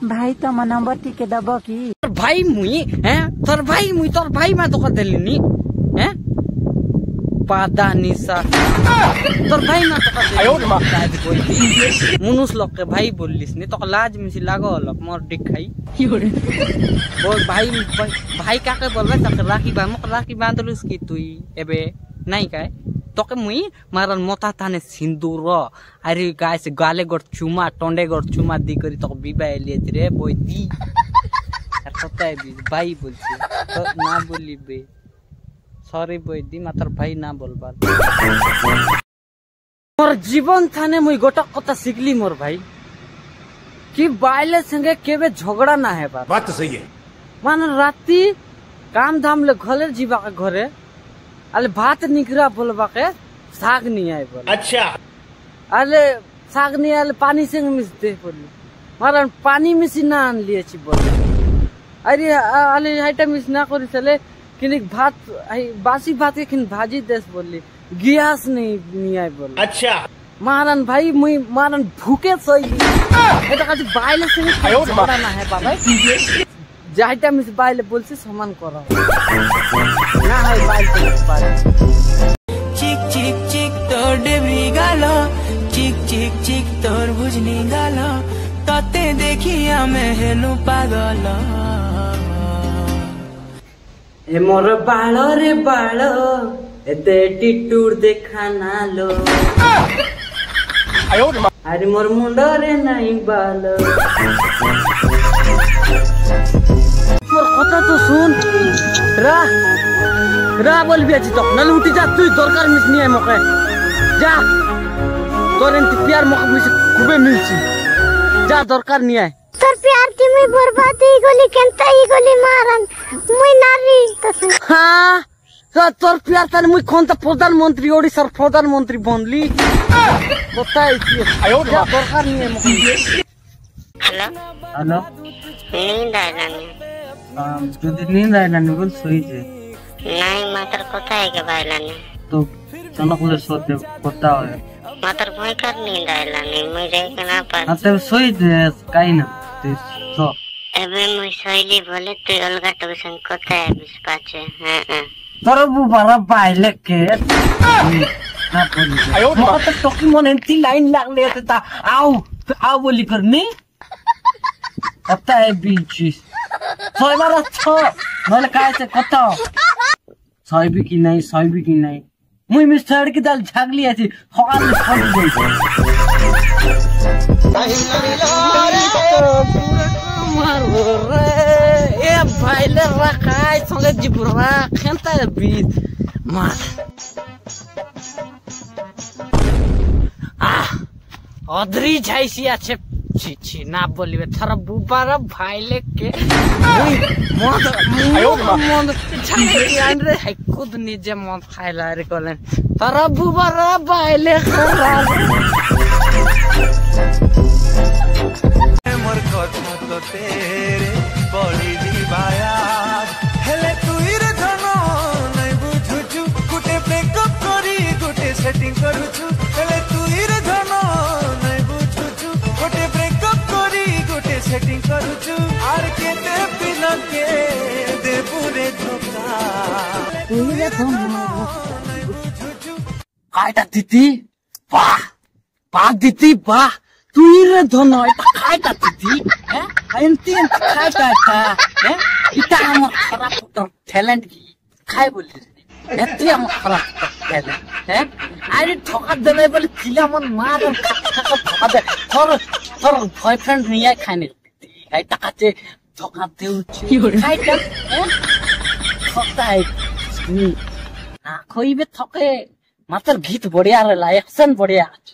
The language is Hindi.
भाई तो नंबर टिके दबो की तोर भाई मुई हैं तोर भाई मैं तो कर देलिनी हैं पादा निशा तोर भाई मैं तो कर शायद कोई मनुष्य लोग के भाई बोलिस नहीं तो लाज मिसी लागो लोग मोर दिखाई बोल भाई काके बोलबे तक राखी बांधलुस की तुई एबे नहीं काय तोके मुई मारन मोता थाने सिंदूर अरे गाय से गाले गोर चुमा टोंडे गोर चुमा दी करी तो बिबाय लियत रे बोई दी कता है भाई बोलছি तो ना बोली बे सॉरी बोई दी मात्र भाई ना बोलबा मोर जीवन थाने मुई गोटा कथा सिखली मोर भाई कि बाइले संगे केबे झगड़ा ना है बात तो सही है मान राती काम धाम ले घरे जीवा के घरे अले भात निकरा बोलबा के साग नहीं आए बोल अच्छा अले साग नहीं आले पानी से मिस दे बोली मारन पानी मिसी ना आन लिए छी बोल अरे अले हाइटा मिस ना करी चले किन भात बासी भात के किन भाजी देस बोली गैस नहीं आए बोल अच्छा मारन भाई मुई मारन भूखे सोई एटा काज बाइले से झगड़ा ना है बाबा जाइटा मिस बाइले बोलसी समान करा ना है बाइल चिक चिक चिक तोर डेबी गालो चिक चिक चिक तोर बुझनी गालो तते देखिया मैं हेनु पागल ए मोर बालो रे बालो एते टिटूर देखा ना लो अरे मोर मुंडो रे नहीं बालो मोर कथा तो सुन रा बोल भी अच्छी तो नल उठी जा तू दरकार मिस नहीं है मौके जा तोर एंटी प्यार मौके मिस खूबे मिलची जा दरकार नहीं है तोर प्यार की मैं बर्बाद ही गोली केंता ही गोली मारन मुई नारी तो हां तो तोर प्यार तने मुई कोन त प्रधानमंत्री ओडिसा प्रधानमंत्री बनली बताई छी जा दरकार नहीं है मौके हेलो नींद आइला नींद आइला नहीं बोल सोई जे नहीं मात्र कोता है के बाइलानी तो चलो कुछ सोते कोता है मात्र भय कर नींद आइलानी मुझे के ना पर मतलब सोई दे काई ना तो एबे मुई सोईली बोले तू अलगा तो संग कोता है बिस पाछे हां तोर बुबारा बाइले के ना बोली मतलब टोकी मन एंती लाइन लागले ता आओ बोली करनी कता है बीच सोई बार छ नले काय से कता सोई भी की नहीं मुई मिस्टर की दाल झागली आछि हवाल फट गई मारो रे ए भाईले रखाय संगे जिबरा खंता बीच मार अदरी जाइसी আছে छी ना बोलिबे थरा बुबारा भाईले के मन छाई आन रे खुद निजे मन खाइला रे कोले थरा बुबारा भाईले खराब मोर कथा तो तेरे बड़ी दीवाया हेले तुई रे धनो नहीं बुझुछु गुटे ब्रेकअप करी गुटे सेटिंग करूछु हेले तुई रे धनो नहीं बुझुछु गुटे ब्रेकअप करी गुटे सेटिंग करूछु आर केते पिला के दे पूरे धोखा तुई रे धनो कायटा दीदी वाह दीदी वाह तुई रे धनो এটা কাইটা দিদি হ্যাঁ এন্তি কাইটা হ্যাঁ এটা আমার খারাপ তো ট্যালেন্ট কি খাই বলি এত আমার খারাপ ট্যালেন্ট হ্যাঁ আরে ঠকা দেবে বলে কিলা মন মার ঠকা দে তোর বয়ফ্রেন্ড নিয়ে খাইনি এই টাকাতে ঠকা দেউছি খাইটা হ্যাঁ ঠকাই না কইবে ঠকে মাত্র গীত বড়িয়া রে লা অ্যাকশন বড়িয়া আছে